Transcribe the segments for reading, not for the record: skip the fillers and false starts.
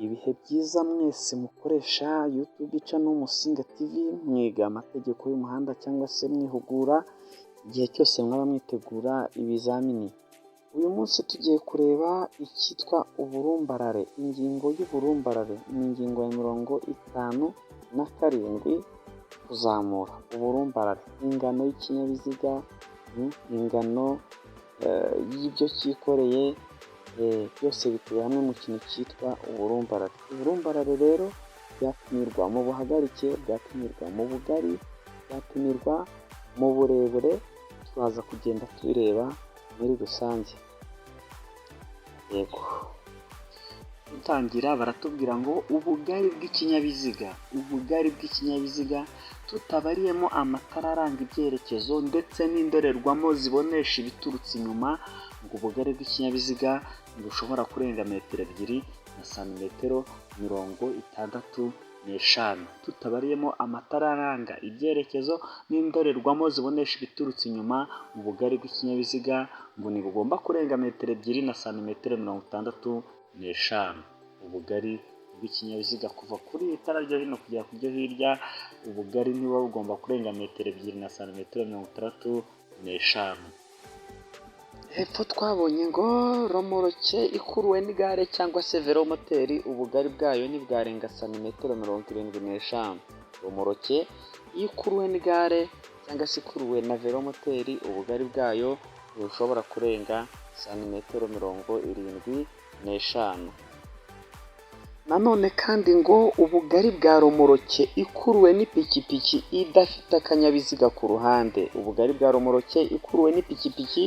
Ibihe byiza mwese mukoresha YouTube channel Musinga TV, mwiga amategeko y'umuhanda cyangwa se mwihugura igihe cyose mwaba mwitegura ibizamini. Uyu munsi tugiye kureba icyitwa uburumbarare. Ingingo y'uburumbarare ni ingingo ya 57 kuzamura. Uburumbarare, ingano y'ikinyabiziga, ingano y'ibyo cyikoreye, byose bituye hamwe mu kintu cyitwa uburumbarare. Uburumbarare rero byapimirwa mu buhagarike, byapimirwa mu bugari, byapimirwa mu burebure. Turaza kugenda tubireba muri rusange. Yego, dutangira baratubwira ngo ubugari bw'ikinyabiziga tutabariyemo amatara aranga ibyerekezo ndetse n'indorerwamo zibonesha ibiturutse inyuma, ngo ubugari bw'ikinyabiziga bushobora kurenga metero 2 na santimetero 65. Tutabariyemo amatara aranga ibyerekezo n'indorerwamo zibonesha ibiturutse inyuma, ubugari bw'ikinyabiziga ngo ntibugomba kurenga metero 2 na santimetero 65. Ubugari bw'ikinyabiziga kuva kuri itara ryo hino kugera ku ryo hirya, ubugari niba bugomba kurenga metero 2 na santimetero 65. Hepfo twabonye ngo romoroke ikuruwe n'igare cyangwa se velomoteri, ubugari bwayo ntibwarenga santimetero 75. Romoroke iyo ikuruwe n'igare cyangwa se ikuruwe na velomoteri, ubugari bwayo bushobora kurenga santimetero 75. Nanone kandi ngo ubugari bwa romoroke ikuruwe n'ipikipiki idafite akanyabiziga ku ruhande, ubugari bwa romoroke ikuruwe n'ipikipiki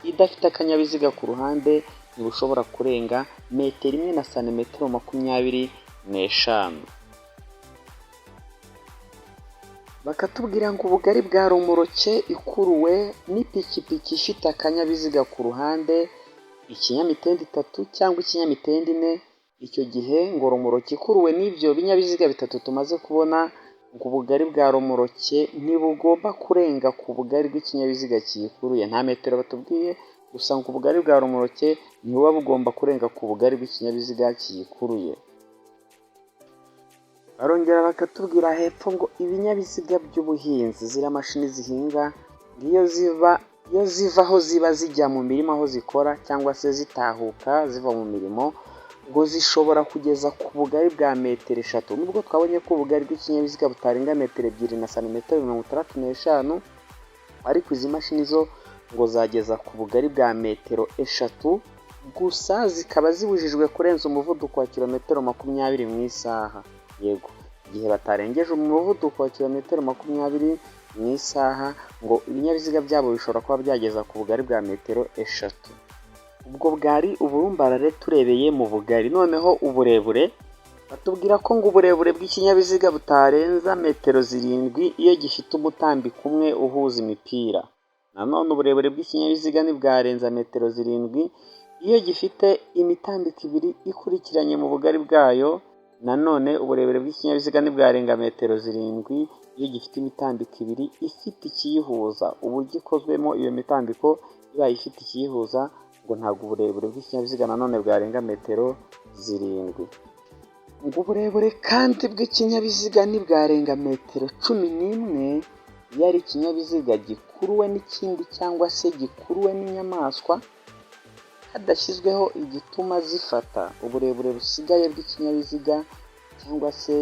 idafite akanyabiziga ku ruhande ntibushobora kurenga metero 1 na santimetero 25. Bakatubwira ngo ubugari bwa romoroke ikuruwe n'ipikipiki ifite akanyabiziga ku ruhande, ikinyamitende 3 cyangwa ikinyamitende 4, icyo gihe ngo romoroke ikuruwe n'ibyo binyabiziga bitatu tumaze kubona, ngo ubugari bwa romoroke ntibugomba kurenga ku bugari bw'ikinyabiziga kiyikuruye. Nta metero batubwiye, gusa ngo ubugari bwa romoroke ntibuba bugomba kurenga ku bugari bw'ikinyabiziga kiyikuruye. Barongera bakatubwira hepfo ngo ibinyabiziga by'ubuhinzi, ziriya mashini zihinga, iyo ziva aho ziba zijya mu mirima aho zikora, cyangwa se zitahuka ziva mu mirimo, ngo zishobora kugeza ku bugari bwa metero 3. Nubwo twabonye ko ubugari bw'ikinyabiziga butarenga metero 2 na santimetero 65, ariko izi mashini zo ngo zageza ku bugari bwa metero 3, gusa zikaba zibujijwe kurenza umuvuduko wa kilometero 20 mu isaha. Yego, igihe batarengeje umuvuduko wa kilometero 20 mu isaha, ngo ibinyabiziga byabo bishobora kuba byageza ku bugari bwa metero 3. Ubwo bwari uburumbarare turebeye mu bugari. Noneho uburebure, batubwira ko ngo uburebure bw'ikinyabiziga butarenza metero 7 iyo gifite umutambiko umwe uhuza imipira. Nanone uburebure bw'ikinyabiziga ntibwarenza metero 7 iyo gifite imitambiko 2 ikurikiranye mu bugari bwayo. Nanone uburebure bw'ikinyabiziga ntibwarenga metero 7 iyo gifite imitambiko 2 ifite ikiyihuza. Uburyo ikozwemo iyo mitambiko ibaye ifite ikiyihuza, ngo ntabwo uburebure bw'ikinyabiziga nanone bwarenga metero 7. Ngo uburebure kandi bw'ikinyabiziga ntibwarenga metero 11 iyo ari ikinyabiziga gikuruwe n'ikindi cyangwa se gikuruwe n'inyamaswa, hadashyizweho igituma zifata. Uburebure busigaye bw'ikinyabiziga cyangwa se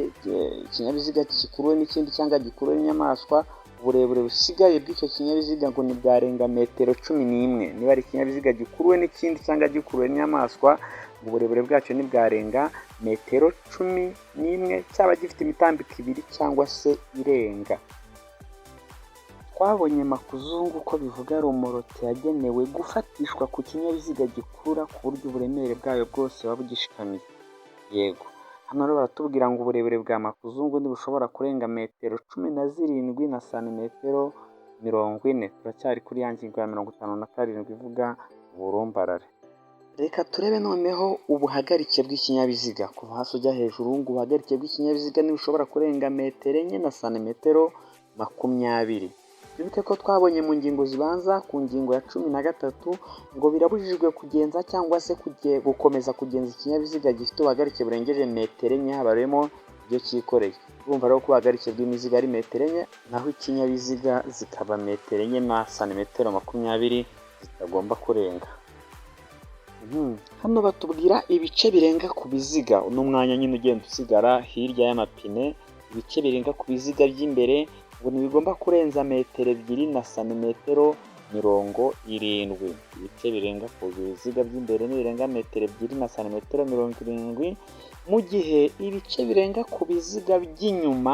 ikinyabiziga gikuruwe n'ikindi cyangwa gikuruwe n'inyamaswa, uburebure busigaye bw'icyo kinyabiziga ngo ntibwarenga metero 11. Niba ari ikinyabiziga gikuruwe n'ikindi cyangwa gikuruwe n'inyamaswa, ngo uburebure bwacyo ntibwarenga metero 11, cyaba gifite imitambiko 2 cyangwa se irenga. Twabonye makuzungu ko bivuga romoroke yagenewe gufatishwa ku kinyabiziga gikurura ku buryo uburemere bwayo bwose buba bugishikamiye. Yego, hano rero baratubwira ngo uburebure bwa makuzungu ntibushobora kurenga metero 17 na santimetero 40. Turacyari kuri ya ngingo ya 57 ivuga uburumbarare. Reka turebe noneho ubuhagarike bw'ikinyabiziga kuva hasi ujya hejuru. Ngo ubuhagarike bw'ikinyabiziga ntibushobora kurenga metero 4 na santimetero 20. Twibuke ko twabonye mu ngingo zibanza ku ngingo ya 13 ngo birabujijwe kugenza cyangwa se gukomeza kugenza ikinyabiziga gifite ubuhagarike burengeje metero enye habaremo ibyo cyikoreye. Urumva rero ko ubuhagarike bw'imizigo ari metero enye, naho ikinyabiziga zikaba metero enye na santimetero 20 zitagomba kurenga. Hano batubwira ibice birenga ku biziga, uno mwanya nyine ugenda usigara hirya y'amapine. Ibice birenga ku biziga by'imbere ngo ntibigomba kurenza metero 2 na santimetero 70. Ibice birenga ku biziga by'imbere nibirenga metero 2 na santimetero 70, mu gihe ibice birenga ku biziga by'inyuma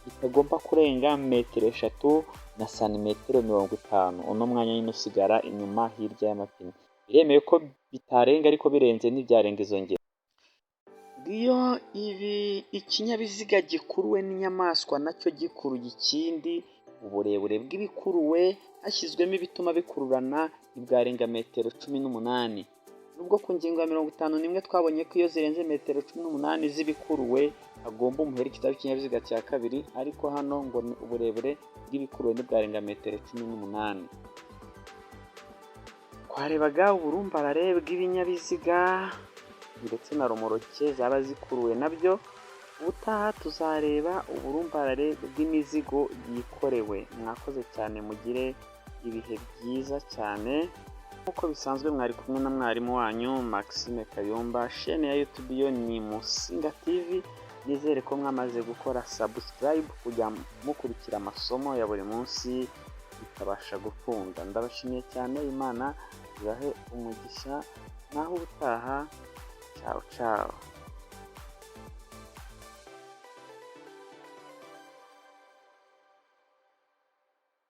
bitagomba kurenga metero 3 na santimetero 50. Uno mwanya nyine usigara inyuma hirya y'amapine. Biremewe ko bitarenga, ariko birenze ntibyarenga izo ngero. Iyo ikinyabiziga gikuruwe n'inyamaswa nacyo gikuruye ikindi, uburebure bw'ibikuruwe hashyizwemo ibituma bikururana ntibwarenga metero 18. Nubwo ku ngingo ya 51 twabonye ko iyo zirenze metero 18 z'ibikuruwe hagomba umuherekeza w'ikinyabiziga cya kabiri, ariko hano ngo uburebure bw'ibikuruwe ntibwarenga metero 18. Twarebaga uburumbarare bw'ibinyabiziga ndetse na romoroke zaba zikuruwe nabyo. Ubutaha tuzareba uburumbarare bw'imizigo yikorewe. Mwakoze cyane, mugire ibihe byiza cyane. Nk'uko bisanzwe mwari kumwe na mwarimu wanyu Maxime Kayumba. Chaîne ya YouTube yo ni Musinga TV. Nizere ko mwamaze gukora subscribe kujya mukurikira amasomo ya buri munsi bitabasha gukunda. Ndabashimiye cyane, Imana ibahe umugisha, naho ubutaha. Ciao ciao.